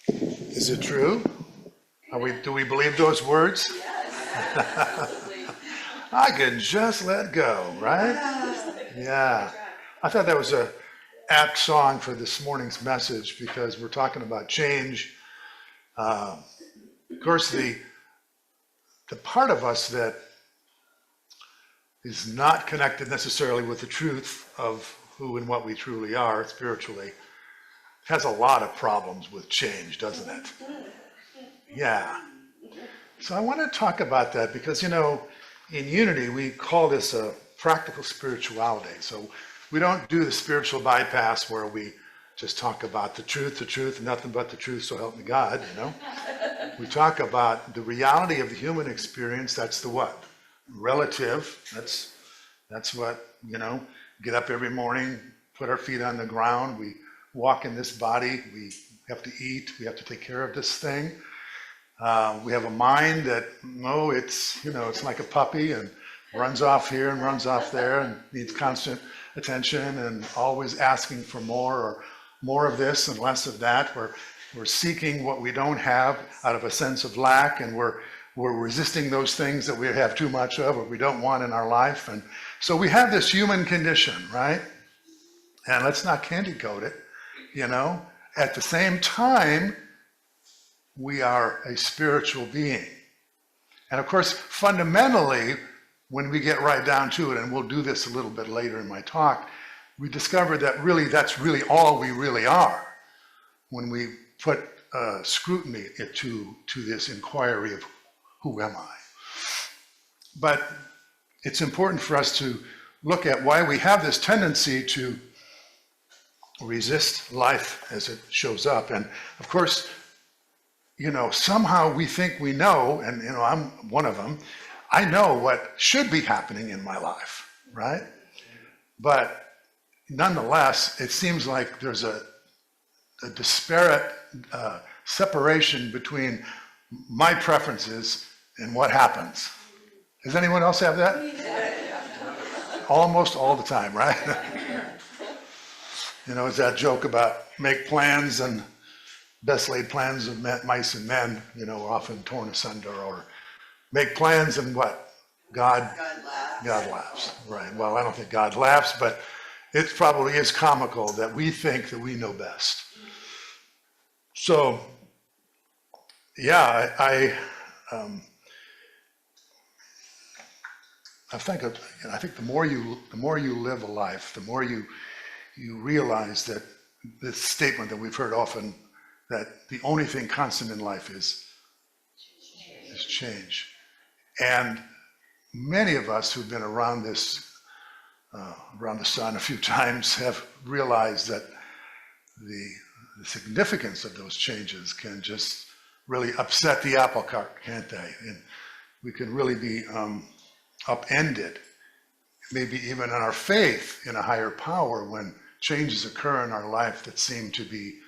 Is it true? Do we believe those words? I can just let go, right? Yeah. I thought that was a apt song for this morning's message because we're talking about change. Of course, the part of us that is not connected necessarily with the truth of who and what we truly are spiritually has a lot of problems with change, doesn't it? Yeah. So I want to talk about that because, in Unity, we call this a practical spirituality. So we don't do the spiritual bypass where we just talk about the truth, nothing but the truth, so help me God, We talk about the reality of the human experience. That's the what? Relative. That's what, get up every morning, put our feet on the ground. We walk in this body. We have to eat. We have to take care of this thing. We have a mind that, it's like a puppy and runs off here and runs off there and needs constant attention and always asking for more or more of this and less of that. We're seeking what we don't have out of a sense of lack, and we're resisting those things that we have too much of or we don't want in our life. And so we have this human condition, right? And let's not candy coat it, At the same time, we are a spiritual being. And of course, fundamentally, when we get right down to it, and we'll do this a little bit later in my talk, we discover that that's really all we really are when we put scrutiny to this inquiry of who am I? But it's important for us to look at why we have this tendency to resist life as it shows up. And of course, somehow we think we know, and I'm one of them, I know what should be happening in my life, right? But nonetheless, it seems like there's a disparate separation between my preferences and what happens. Does anyone else have that? Almost all the time, right? It's that joke about make plans and best laid plans of mice and men, are often torn asunder, or make plans and what? God laughs. Right. Well, I don't think God laughs, but it probably is comical that we think that we know best. So, yeah, I think the more you live a life, the more you realize that this statement that we've heard often, that the only thing constant in life is change. And many of us who've been around the sun a few times have realized that the significance of those changes can just really upset the apple cart, can't they? And we can really be upended, maybe even in our faith in a higher power, when changes occur in our life that seem to be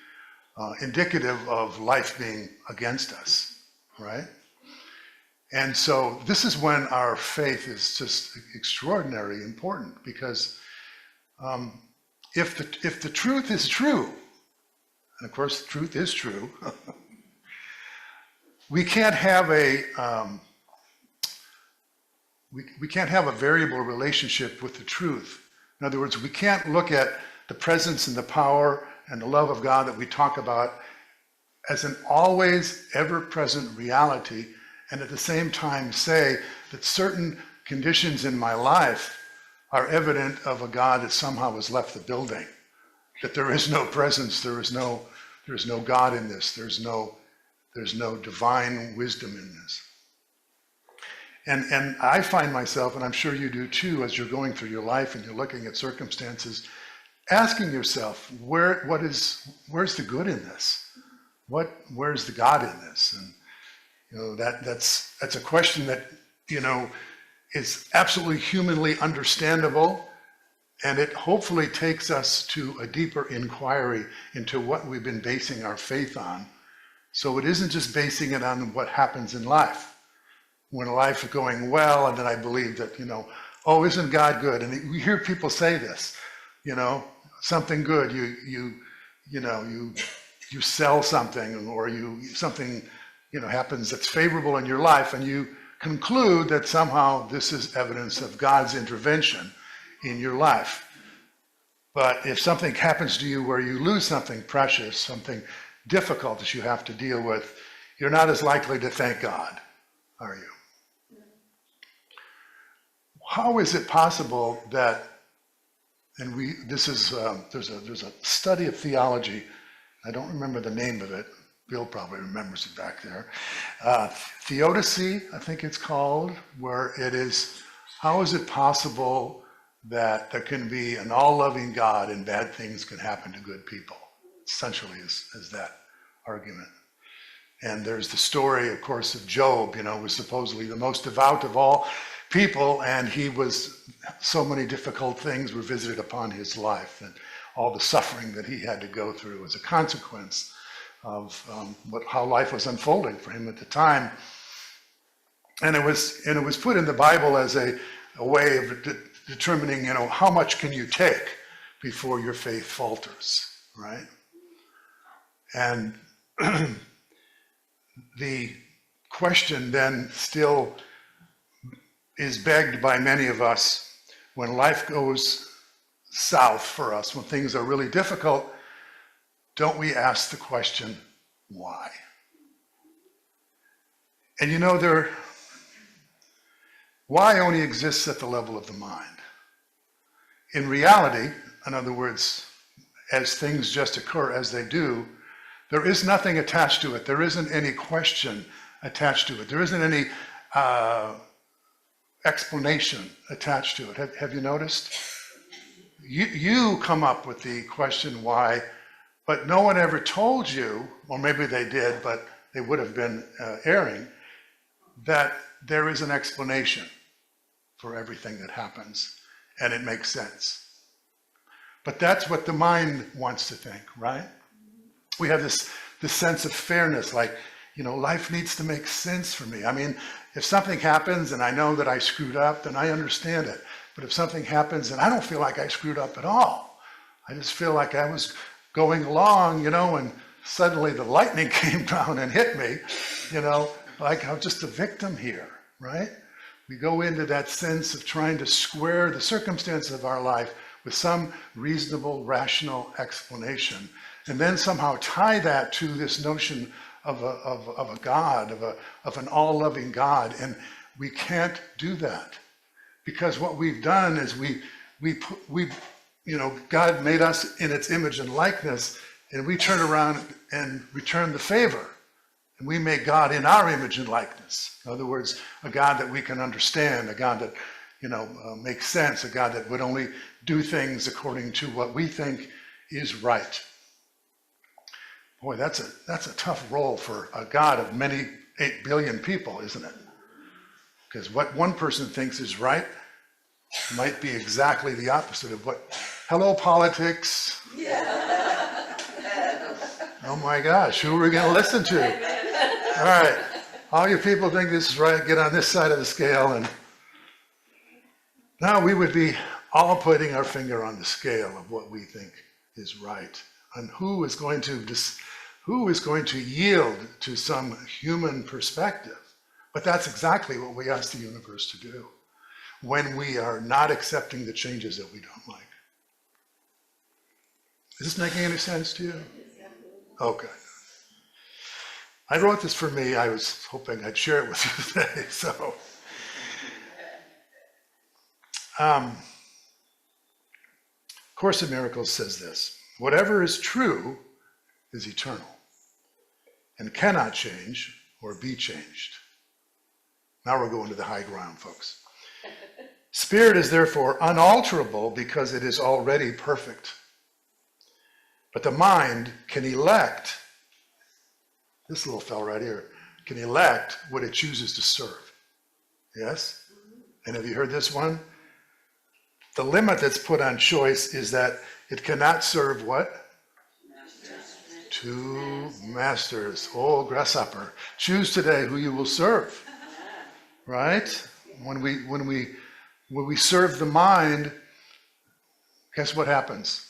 indicative of life being against us, right? And so this is when our faith is just extraordinarily important, because if the truth is true, and of course truth is true, we can't have a we can't have a variable relationship with the truth. In other words, we can't look at the presence and the power and the love of God that we talk about as an always ever-present reality, and at the same time say that certain conditions in my life are evident of a God that somehow has left the building, that there is no presence, there's no God in this, there's no divine wisdom in this. And I find myself, and I'm sure you do too, as you're going through your life and you're looking at circumstances, asking yourself, where's the good in this? Where's the God in this? And that's a question that is absolutely humanly understandable, and it hopefully takes us to a deeper inquiry into what we've been basing our faith on. So it isn't just basing it on what happens in life. When life is going well, and then I believe that, oh, isn't God good? And we hear people say this, something good, you you sell something or something happens that's favorable in your life, and you conclude that somehow this is evidence of God's intervention in your life. But if something happens to you where you lose something precious, something difficult that you have to deal with, you're not as likely to thank God, are you? How is it possible that, and there's a study of theology, I don't remember the name of it, Bill probably remembers it back there, theodicy, I think it's called, where it is, how is it possible that there can be an all-loving God and bad things can happen to good people? Essentially is that argument. And there's the story, of course, of Job, was supposedly the most devout of all people, and so many difficult things were visited upon his life, and all the suffering that he had to go through as a consequence of how life was unfolding for him at the time. And it was put in the Bible as a way of determining, how much can you take before your faith falters, right? And the question then still is begged by many of us when life goes south for us, when things are really difficult, don't we ask the question, why? And why only exists at the level of the mind. In reality, in other words, as things just occur as they do, there is nothing attached to it. There isn't any question attached to it. There isn't any explanation attached to it. Have you noticed? You come up with the question why, but no one ever told you, or maybe they did, but they would have been erring, that there is an explanation for everything that happens, and it makes sense. But that's what the mind wants to think, right? We have this sense of fairness, like, life needs to make sense for me. I mean, if something happens and I know that I screwed up, then I understand it. But if something happens and I don't feel like I screwed up at all, I just feel like I was going along, and suddenly the lightning came down and hit me, like I'm just a victim here, right? We go into that sense of trying to square the circumstances of our life with some reasonable, rational explanation, and then somehow tie that to this notion of a God, of an all-loving God. And we can't do that, because what we've done is God made us in its image and likeness, and we turn around and return the favor. And we make God in our image and likeness. In other words, a God that we can understand, a God that, makes sense, a God that would only do things according to what we think is right. Boy, that's a tough role for a God of many 8 billion people, isn't it? Because what one person thinks is right might be exactly the opposite of what, hello politics. Yeah. Oh my gosh, who are we going to listen to? All right, all you people think this is right, get on this side of the scale. And now we would be all putting our finger on the scale of what we think is right, and who is going to yield to some human perspective. But that's exactly what we ask the universe to do when we are not accepting the changes that we don't like. Is this making any sense to you? Okay. I wrote this for me. I was hoping I'd share it with you today. So, Course in Miracles says this: whatever is true is eternal and cannot change or be changed. Now we're going to the high ground, folks. Spirit is therefore unalterable because it is already perfect. But the mind can elect, this little fella right here, can elect what it chooses to serve. Yes? And have you heard this one? The limit that's put on choice is that it cannot serve what? Two masters. Oh, grasshopper. Choose today who you will serve. Right? When we serve the mind, guess what happens?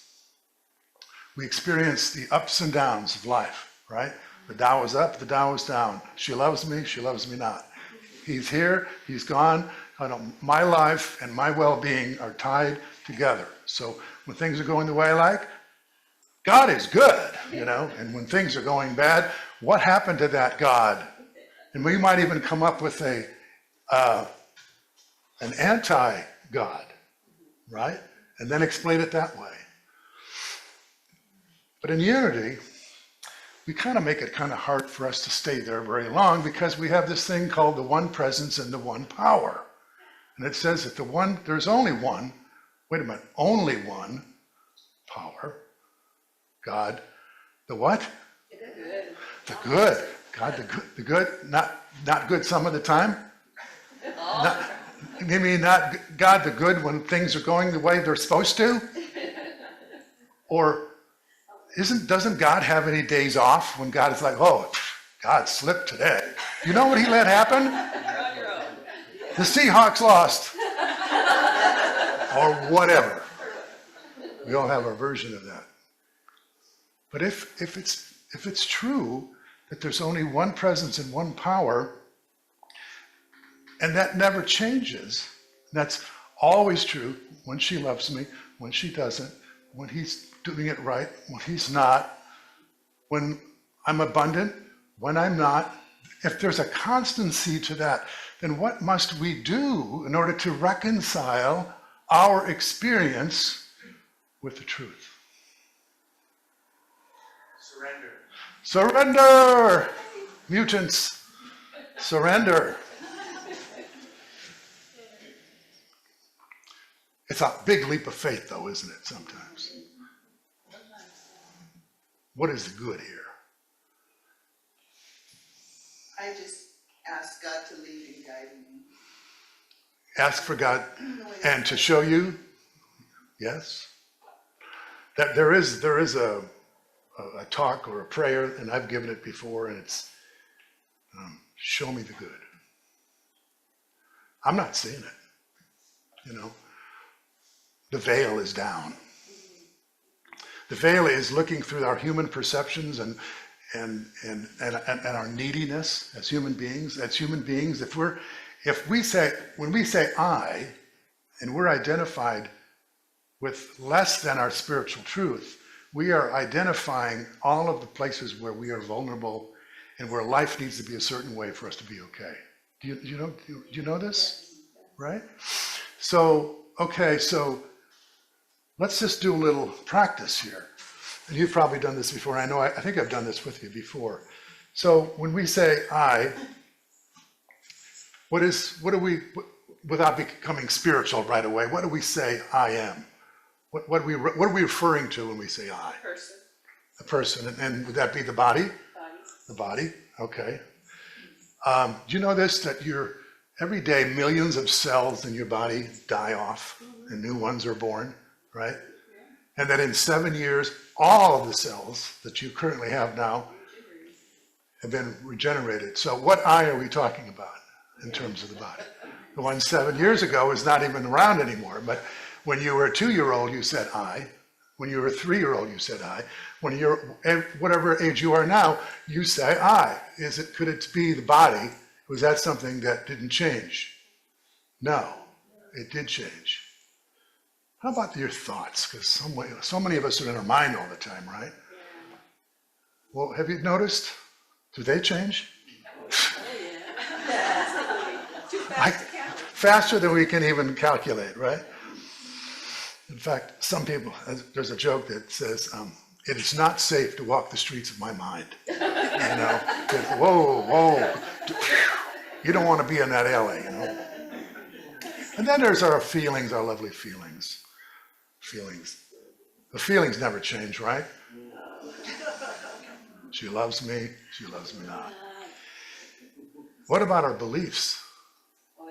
We experience the ups and downs of life, right? The Tao is up, the Tao is down. She loves me not. He's here, he's gone. My life and my well-being are tied together. So when things are going the way I like, God is good, and when things are going bad, what happened to that God? And we might even come up with an anti-God, right? And then explain it that way. But in unity, we kind of make it kind of hard for us to stay there very long because we have this thing called the one presence and the one power. And it says that there's only one, only one power. God, the what? The good. God, the good, not good some of the time? You mean not God the good when things are going the way they're supposed to? Or doesn't God have any days off when God is like, oh, God slipped today? You know what he let happen? The Seahawks lost. Or whatever. We all have our version of that. But if it's true that there's only one presence and one power, and that never changes, that's always true when she loves me, when she doesn't, when he's doing it right, when he's not, when I'm abundant, when I'm not. If there's a constancy to that, then what must we do in order to reconcile our experience with the truth? Surrender! Mutants, surrender. It's a big leap of faith, though, isn't it, sometimes? What is the good here? I just ask God to lead and guide me. Ask for God and to show you? Yes. That there is a talk or a prayer, and I've given it before, and it's show me the good. I'm not seeing it. The veil is down. The veil is looking through our human perceptions and our neediness as human beings. When we say I, and we're identified with less than our spiritual truth, we are identifying all of the places where we are vulnerable and where life needs to be a certain way for us to be okay. Do you know this? Right? So let's just do a little practice here. And you've probably done this before. I think I've done this with you before. So when we say I, without becoming spiritual right away, what do we say I am? What are we referring to when we say I? Person. A person. And would that be the body? Body. The body, okay. Do you know this, that every day millions of cells in your body die off and new ones are born, right? And that in 7 years, all of the cells that you currently have now have been regenerated. So what I are we talking about in terms of the body? The one 7 years ago is not even around anymore, but when you were a 2-year-old, you said I. When you were a 3-year-old, you said I. When you're whatever age you are now, you say I. Could it be the body? Was that something that didn't change? No, it did change. How about your thoughts? Because so many of us are in our mind all the time, right? Yeah. Well, have you noticed? Do they change? Oh, yeah. Too fast to count. Faster than we can even calculate, right? In fact, some people, there's a joke that says, it is not safe to walk the streets of my mind. Whoa. You don't want to be in that alley, And then there's our feelings, our lovely feelings. The feelings never change, right? She loves me not. What about our beliefs?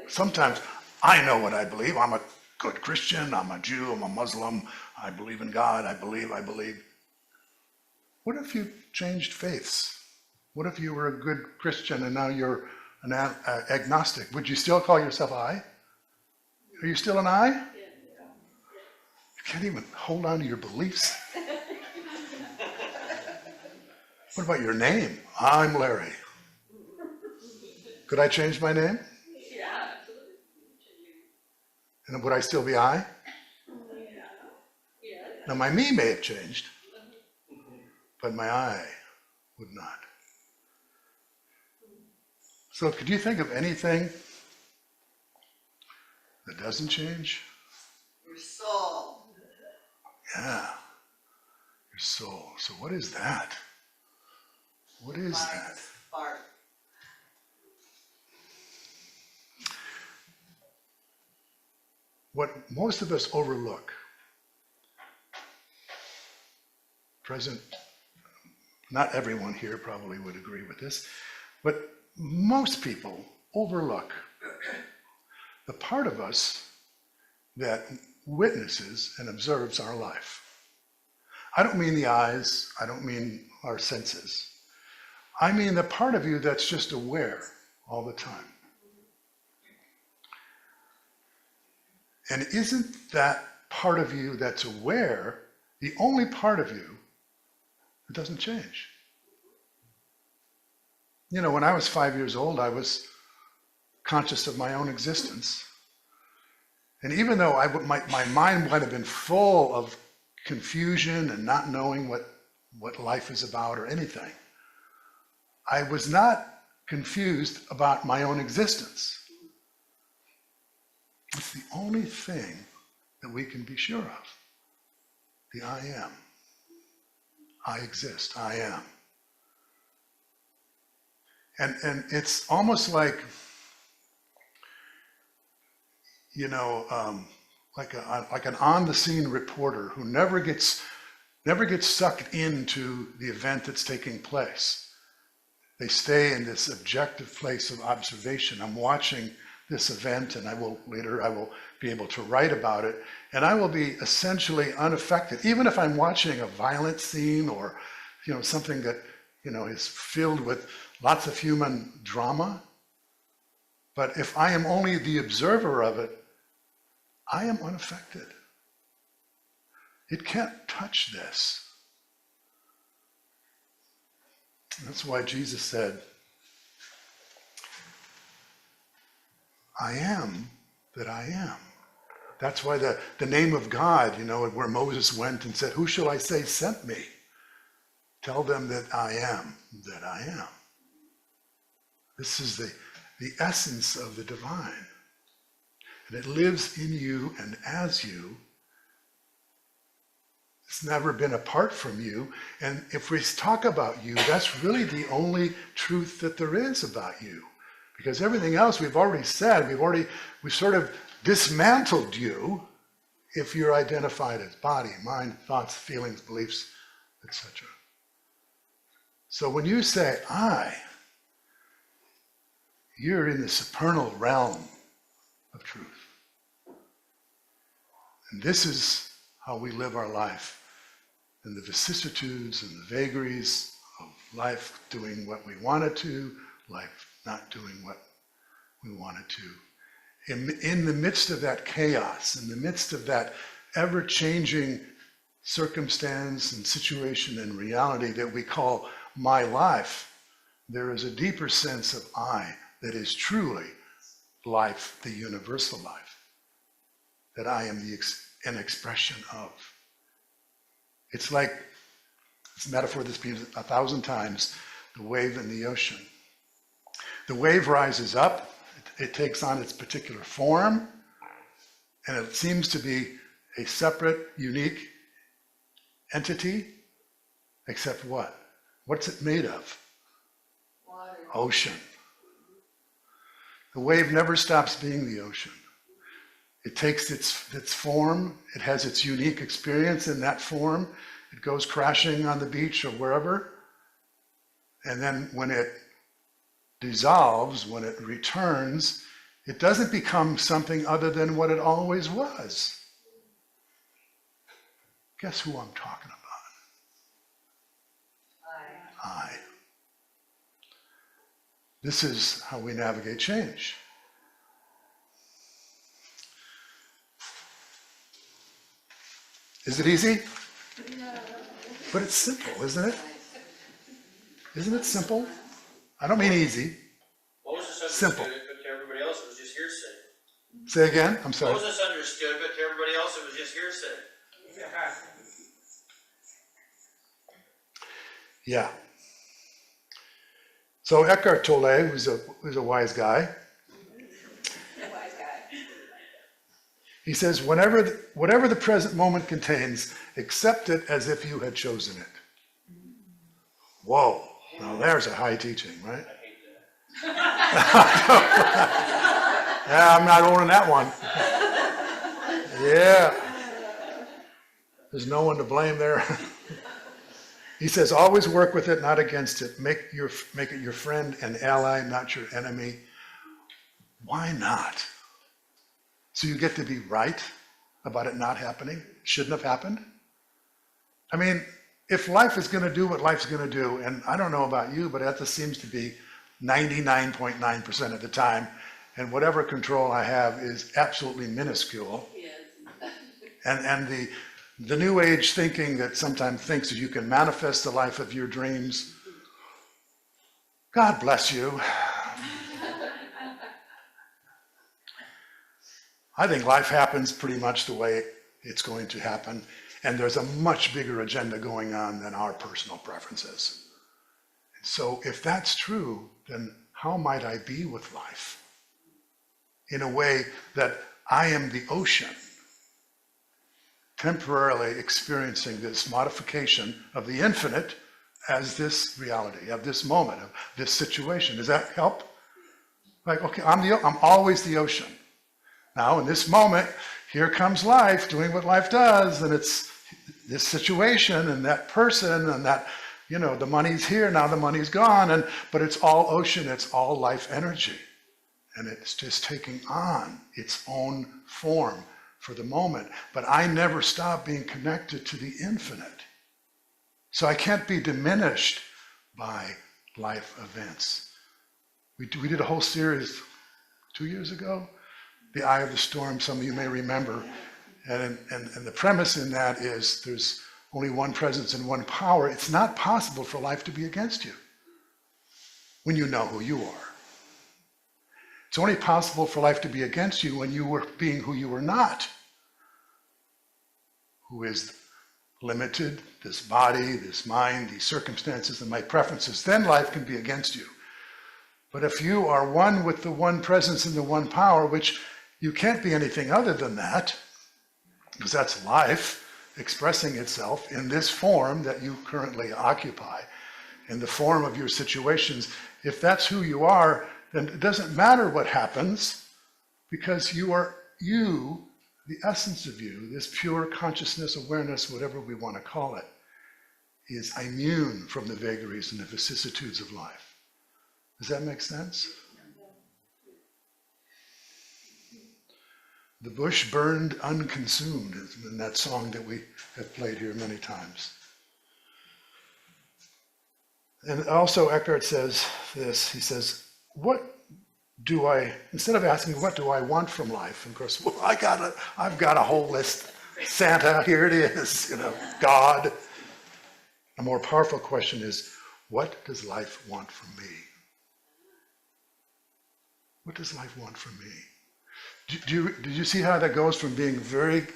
Sometimes I know what I believe. I'm a good Christian, I'm a Jew, I'm a Muslim, I believe in God, I believe. What if you changed faiths? What if you were a good Christian and now you're an agnostic? Would you still call yourself I? Are you still an I? You can't even hold on to your beliefs. What about your name? I'm Larry. Could I change my name? Yeah, absolutely. And would I still be I? Yeah. Yeah. Now my me may have changed, but my I would not. So could you think of anything that doesn't change? Your soul. Yeah, your soul. So what is that? What is that? Spark. What most of us overlook, present, not everyone here probably would agree with this, but most people overlook the part of us that witnesses and observes our life. I don't mean the eyes, I don't mean our senses. I mean the part of you that's just aware all the time. And isn't that part of you that's aware the only part of you that doesn't change? You know, when I was 5 years old, I was conscious of my own existence. And even though my mind might have been full of confusion and not knowing what life is about or anything, I was not confused about my own existence. It's the only thing that we can be sure of. The I am. I exist. I am. And it's almost like, you know, like an on-the-scene reporter who never gets sucked into the event that's taking place. They stay in this objective place of observation. I'm watching this event, and I will be able to write about it, and I will be essentially unaffected, even if I'm watching a violent scene or, you know, something that, you know, is filled with lots of human drama. But if I am only the observer of it, I am unaffected. It can't touch this. That's why Jesus said, I am that I am. That's why the name of God, you know, where Moses went and said, who shall I say sent me? Tell them that I am that I am. This is the essence of the divine. And it lives in you and as you. It's never been apart from you. And if we talk about you, that's really the only truth that there is about you. Because everything else we've already said, we've sort of dismantled you if you're identified as body, mind, thoughts, feelings, beliefs, etc. So when you say I, you're in the supernal realm of truth. And this is how we live our life in the vicissitudes and the vagaries of life doing what we wanted to, life not doing what we wanted to. In the midst of that chaos, in the midst of that ever-changing circumstance and situation and reality that we call my life, there is a deeper sense of I that is truly life, the universal life, that I am an expression of. It's like, it's a metaphor that's been 1,000 times, the wave in the ocean. The wave rises up, it takes on its particular form, and it seems to be a separate, unique entity, except what? What's it made of? Water. Ocean. The wave never stops being the ocean. It takes its form, it has its unique experience in that form, it goes crashing on the beach or wherever, and then when it dissolves, when it returns, it doesn't become something other than what it always was. Guess who I'm talking about? I. This is how we navigate change. Is it easy? No. But it's simple, isn't it? Isn't it simple? I don't mean easy. Moses Simple. understood it, but to everybody else it was just hearsay. Say again? I'm sorry. Moses understood, but to everybody else it was just hearsay. Yeah. So Eckhart Tolle, who's a wise guy, Wise guy. he says, whatever the present moment contains, accept it as if you had chosen it. Whoa. Now there's a high teaching, right? I hate that. Yeah, I'm not owning that one. Yeah. There's no one to blame there. He says, always work with it, not against it. Make it your friend and ally, not your enemy. Why not? So you get to be right about it not happening? Shouldn't have happened? I mean, if life is going to do what life's going to do, and I don't know about you, but that just seems to be 99.9% of the time, and whatever control I have is absolutely minuscule. Yes. And the new age thinking that sometimes thinks that you can manifest the life of your dreams, God bless you. I think life happens pretty much the way it's going to happen, and there's a much bigger agenda going on than our personal preferences. So if that's true, then how might I be with life? In a way that I am the ocean, temporarily experiencing this modification of the infinite as this reality, of this moment, of this situation. Does that help? Like, okay, I'm always the ocean. Now, in this moment, here comes life doing what life does, and it's this situation and that person and that, the money's here, now the money's gone, but it's all ocean, it's all life energy. And it's just taking on its own form for the moment. But I never stop being connected to the infinite. So I can't be diminished by life events. We did a whole series 2 years ago, The Eye of the Storm, some of you may remember. And the premise in that is there's only one presence and one power. It's not possible for life to be against you when you know who you are. It's only possible for life to be against you when you were being who you were not, who is limited, this body, this mind, these circumstances, and my preferences. Then life can be against you. But if you are one with the one presence and the one power, which you can't be anything other than that, because that's life expressing itself in this form that you currently occupy, in the form of your situations. If that's who you are, then it doesn't matter what happens, because you are you, the essence of you, this pure consciousness, awareness, whatever we want to call it, is immune from the vagaries and the vicissitudes of life. Does that make sense? The bush burned unconsumed in that song that we have played here many times. And also Eckhart says this, he says, instead of asking what do I want from life, and of course, well, I've got a whole list. Santa, here it is, God. A more powerful question is, what does life want from me? What does life want from me? Did you see how that goes from being very,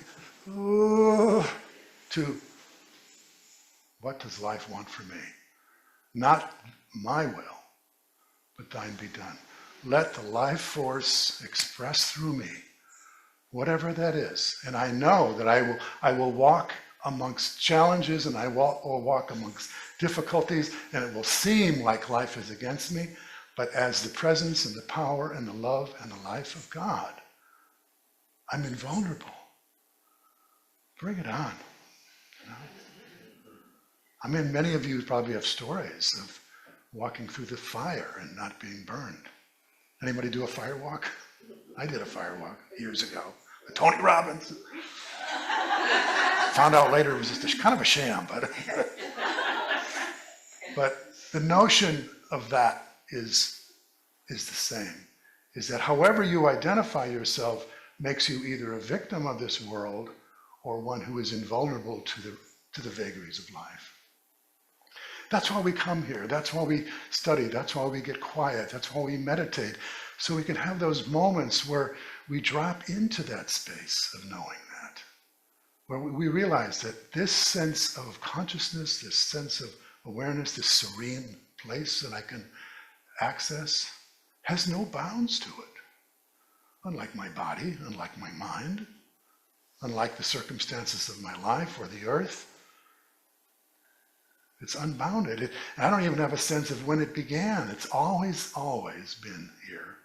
to what does life want from me? Not my will, but thine be done. Let the life force express through me, whatever that is. And I know that I will walk amongst challenges, and I will walk amongst difficulties, and it will seem like life is against me, but as the presence and the power and the love and the life of God, I'm invulnerable. Bring it on. I mean, many of you probably have stories of walking through the fire and not being burned. Anybody do a fire walk? I did a fire walk years ago with Tony Robbins. Found out later it was just kind of a sham, but the notion of that is the same, is that however you identify yourself makes you either a victim of this world or one who is invulnerable to the vagaries of life. That's why we come here. That's why we study. That's why we get quiet. That's why we meditate. So we can have those moments where we drop into that space of knowing that, where we realize that this sense of consciousness, this sense of awareness, this serene place that I can access has no bounds to it. Unlike my body, unlike my mind, unlike the circumstances of my life or the earth. It's unbounded. I don't even have a sense of when it began. It's always been here.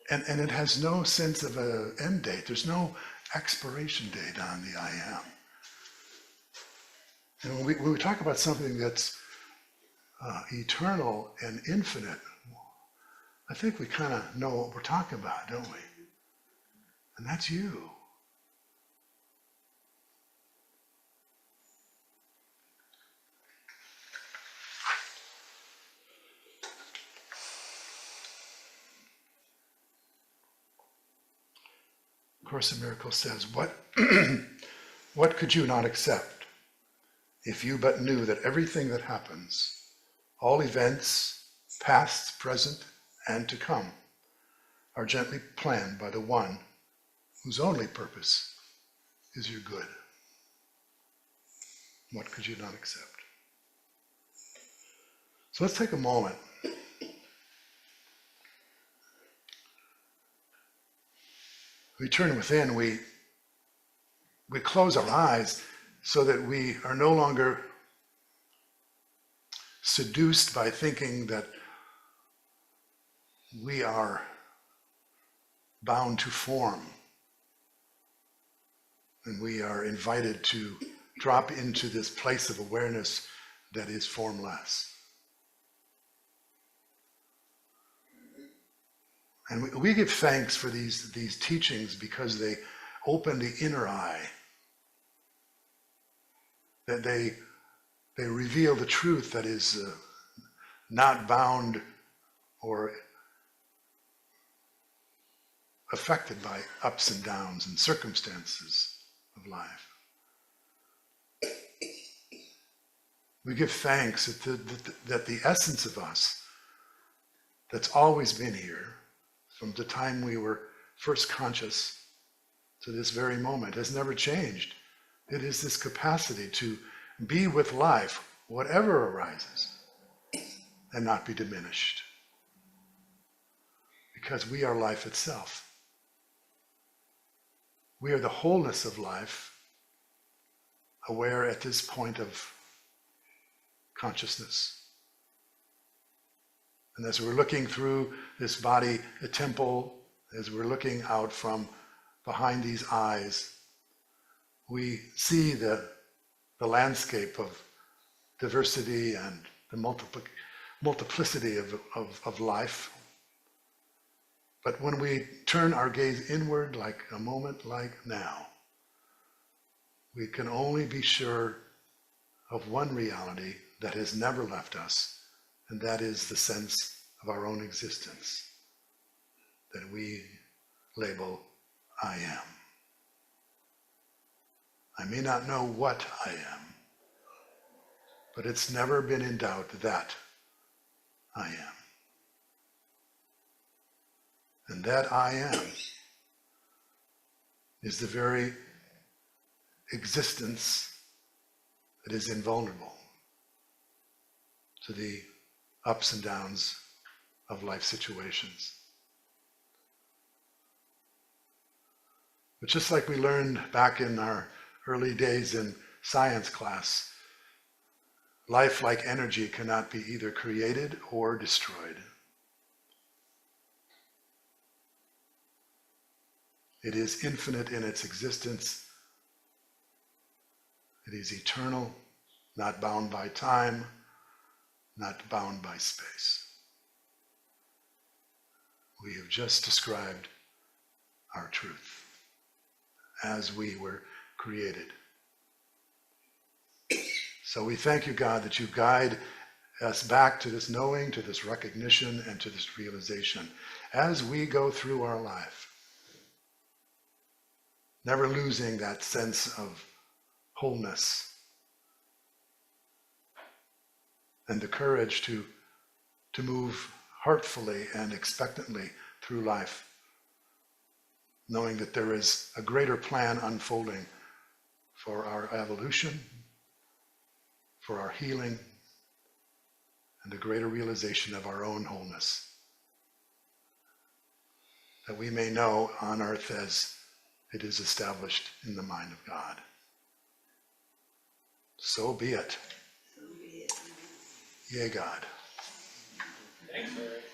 And it has no sense of an end date. There's no expiration date on the I am. And when we talk about something that's eternal and infinite, I think we kind of know what we're talking about, don't we? And that's you. Course in Miracles says, what could you not accept if you but knew that everything that happens, all events, past, present, and to come, are gently planned by the one whose only purpose is your good? What could you not accept? So let's take a moment. We turn within, we close our eyes so that we are no longer seduced by thinking that we are bound to form. And we are invited to drop into this place of awareness that is formless. And we give thanks for these teachings because they open the inner eye, that they reveal the truth that is not bound or affected by ups and downs and circumstances of life. We give thanks that the essence of us that's always been here, from the time we were first conscious to this very moment, has never changed. It is this capacity to be with life, whatever arises, and not be diminished. Because we are life itself. We are the wholeness of life, aware at this point of consciousness. And as we're looking through this body, a temple, as we're looking out from behind these eyes, we see the landscape of diversity and the multiplicity of life. But when we turn our gaze inward, like a moment like now, we can only be sure of one reality that has never left us, and that is the sense of our own existence that we label I am. I may not know what I am, but it's never been in doubt that I am. And that I am is the very existence that is invulnerable to the ups and downs of life situations. But just like we learned back in our early days in science class, life, like energy, cannot be either created or destroyed. It is infinite in its existence. It is eternal, not bound by time, not bound by space. We have just described our truth as we were created. So we thank you, God, that you guide us back to this knowing, to this recognition, and to this realization as we go through our life. Never losing that sense of wholeness and the courage to move heartfully and expectantly through life, knowing that there is a greater plan unfolding for our evolution, for our healing, and a greater realization of our own wholeness, that we may know on earth as it is established in the mind of God. So be it. Yea, God. Thanks, Eric.